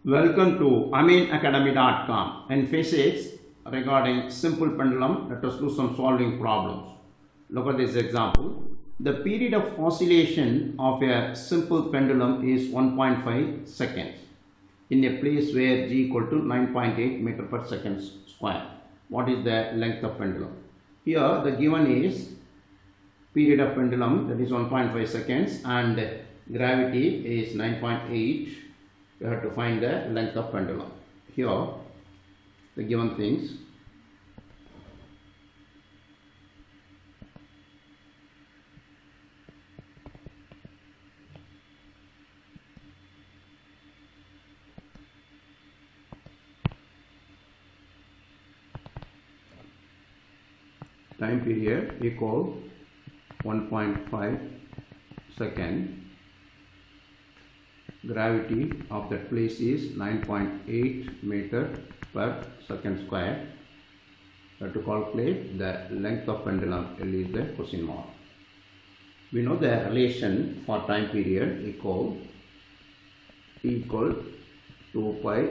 Welcome to aminacademy.com and physics regarding simple pendulum. Let us do some solving problems. Look at this example. The period of oscillation of a simple pendulum is 1.5 seconds in a place where g equal to 9.8 meter per second square. What is the length of pendulum? Here the given is period of pendulum, that is 1.5 seconds, and gravity is 9.8. We have to find the length of pendulum. Here the given things. Time period equal 1.5 second. Gravity of that place is 9.8 meter per second square. We have to calculate the length of pendulum. L is the question mark. We know the relation for time period equal T equal 2 pi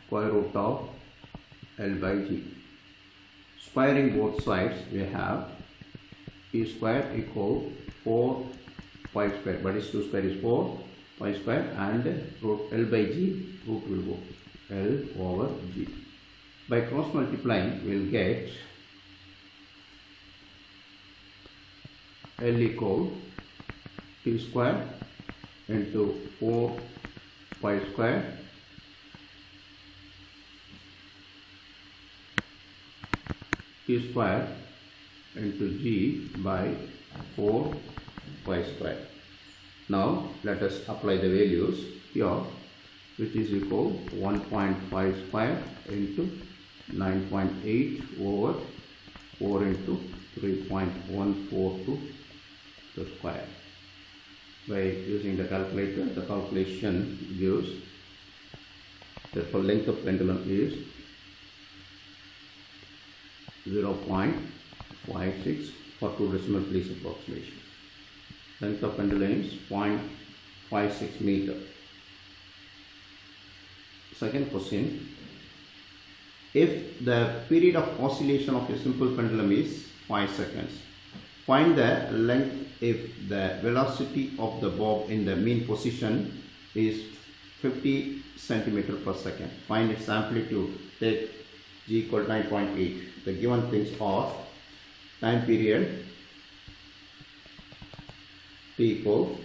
square root of L by G. Squaring both sides, we have T square equal 4 pi square, but is 2 square is 4 pi square, and root L by G, root will go L over G. By cross multiplying, we will get L equal T square into 4 pi square T square into G by 4 pi square. Now let us apply the values here, which is equal 1.5 square into 9.8 over 4 into 3.142 the square. By using the calculator, the calculation gives that the length of pendulum is 0.56 for 2 decimal place approximation. Length of pendulum is 0.56 meter. Second question, if the period of oscillation of a simple pendulum is 5 seconds, find the length if the velocity of the bob in the mean position is 50 centimeter per second. Find its amplitude. Take g equal 9.8. The given things are time period T equal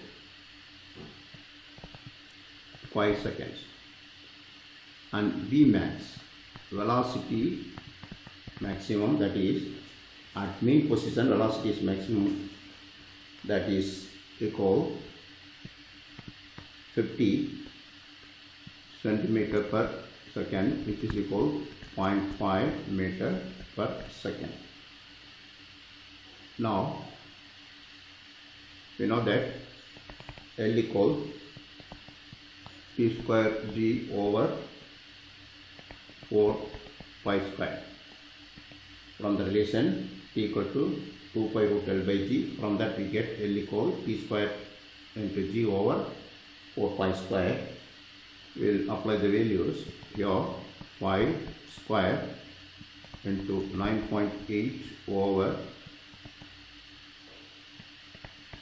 5 seconds, and V max, velocity maximum, that is at mean position velocity is maximum, that is equal 50 centimeter per second, which is equal 0.5 meter per second. Now we know that L equal T square G over 4 pi square. From the relation T equal to 2 pi root L by G, from that we get L equal T square into G over 4 pi square. We will apply the values here. 5 square into 9.8 over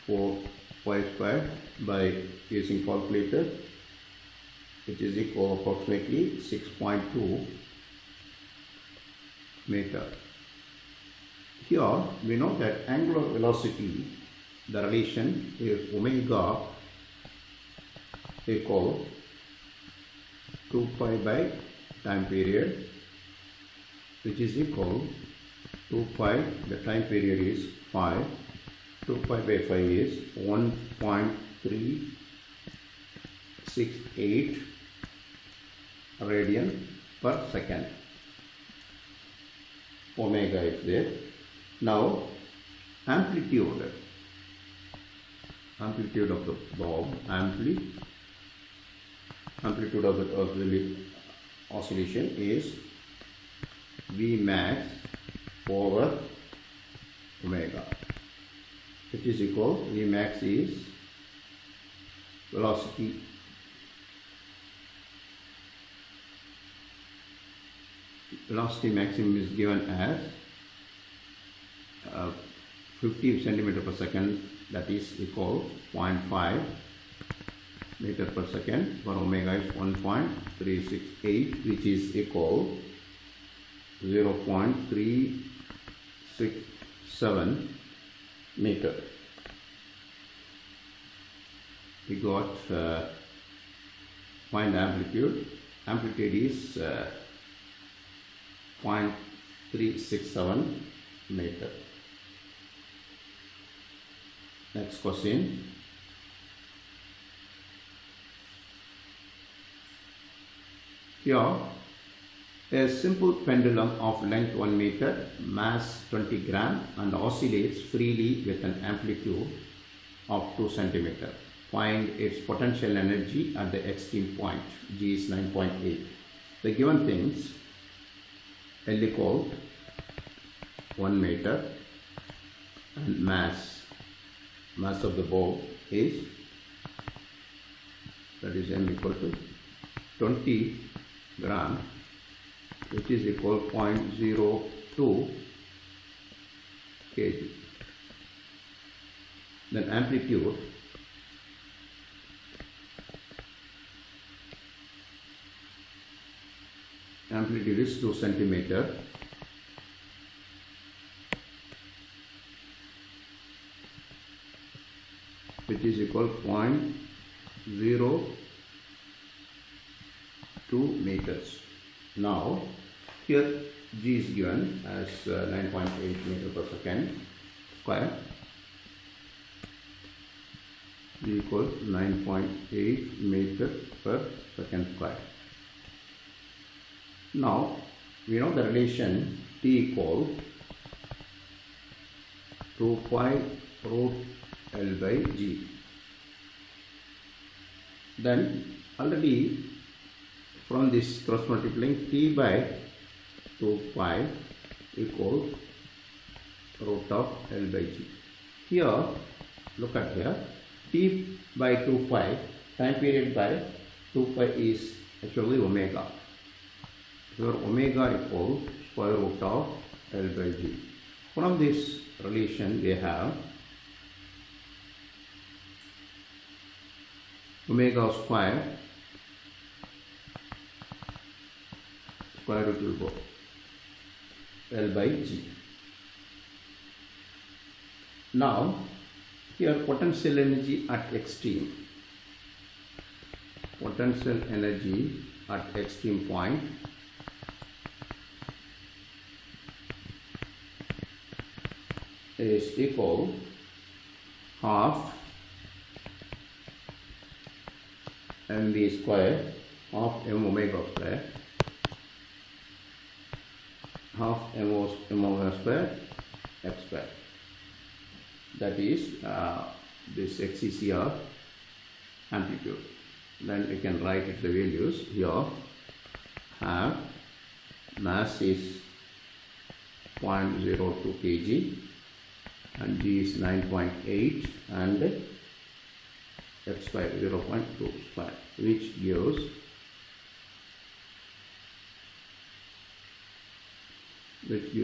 4 pi square by using calculator, which is equal approximately 6.2 meter. Here we know that angular velocity, the relation is omega equal 2 pi by time period, which is equal 2 pi, the time period is 5, 2 pi by 5 is 1.368 radian per second. Omega is there. Now amplitude of the bob, amplitude of the oscillation is V max over omega, which is equal, V max is velocity velocity maximum is given as 50 centimeter per second, that is equal 0.5 meter per second, for omega is 1.368, which is equal 0.367 meter. We got find amplitude. Amplitude is 0.367 meter. Next question. Here, a simple pendulum of length 1 meter, mass 20 gram and oscillates freely with an amplitude of 2 centimeter. Find its potential energy at the extreme point. G is 9.8. The given things: L equal 1 meter and mass of the ball is, that is M equal to 20 gram, which is equal 0.02 kg. Then amplitude is 2 centimeter. Which is equal 0.02 meters. Now here G is given as 9.8 meter per second square. G equals 9.8 meter per second square. Now we know the relation T equal 2 pi root L by G. Then already from this cross multiplying, T by 2 pi equals root of L by G. Here, look at here, T by 2 pi, time period by 2 pi is actually omega. Here omega equals square root of L by G. From this relation we have omega square root will go L by G. Now here potential energy at extreme. Potential energy at extreme point is equal half mv square of m omega square, half m omega square f square. That is this x is here amplitude. Then we can write it the values here. Have mass is 0.02 kg and G is 9.8 and f square 0.2 square, which gives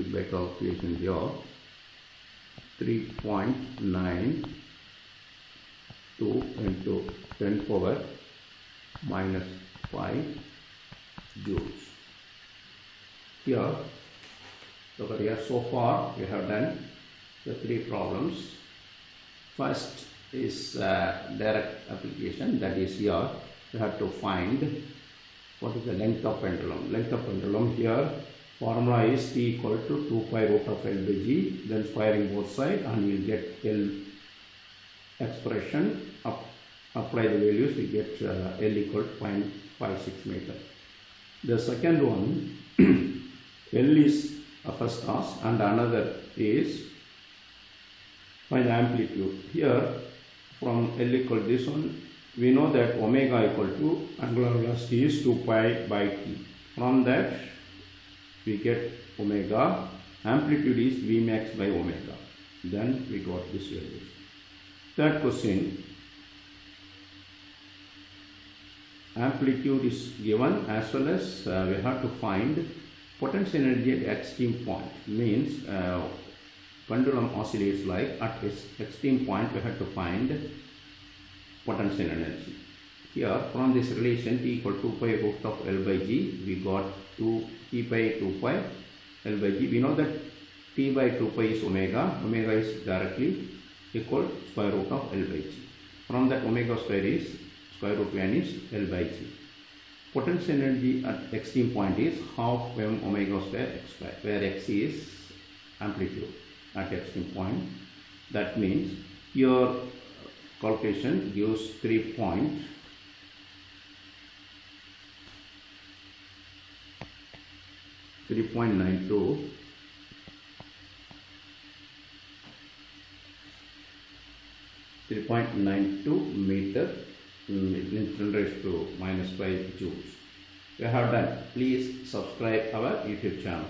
by calculation here 3.92 into 10 power minus 5 joules. Here, look at here, so far we have done the 3 problems. First is direct application, that is here you have to find what is the length of pendulum. Length of pendulum here, formula is T equal to 2 pi root of L by G, then squaring both sides and you will get L expression. Apply the values, we get L equal to 0.56 meter. The second one L is a first task and another is find the amplitude. Here from L equal to this one, we know that omega equal to angular velocity is 2 pi by T. From that we get omega, amplitude is V max by omega. Then we got this value. Third question, amplitude is given as well as we have to find Potential energy at extreme point means pendulum oscillates like at its extreme point we have to find potential energy. Here from this relation T equal to 2 pi root of L by G, we got 2 T by 2 pi L by G. We know that T by 2 pi is omega. Omega is directly equal to square root of L by G. From that omega square is square root 1 is L by G. Potential energy at extreme point is half m omega square x square, where x is amplitude at extreme point. That means your calculation gives 3.92 meter in 10 raised to minus 5 joules. We have done. Please subscribe our YouTube channel.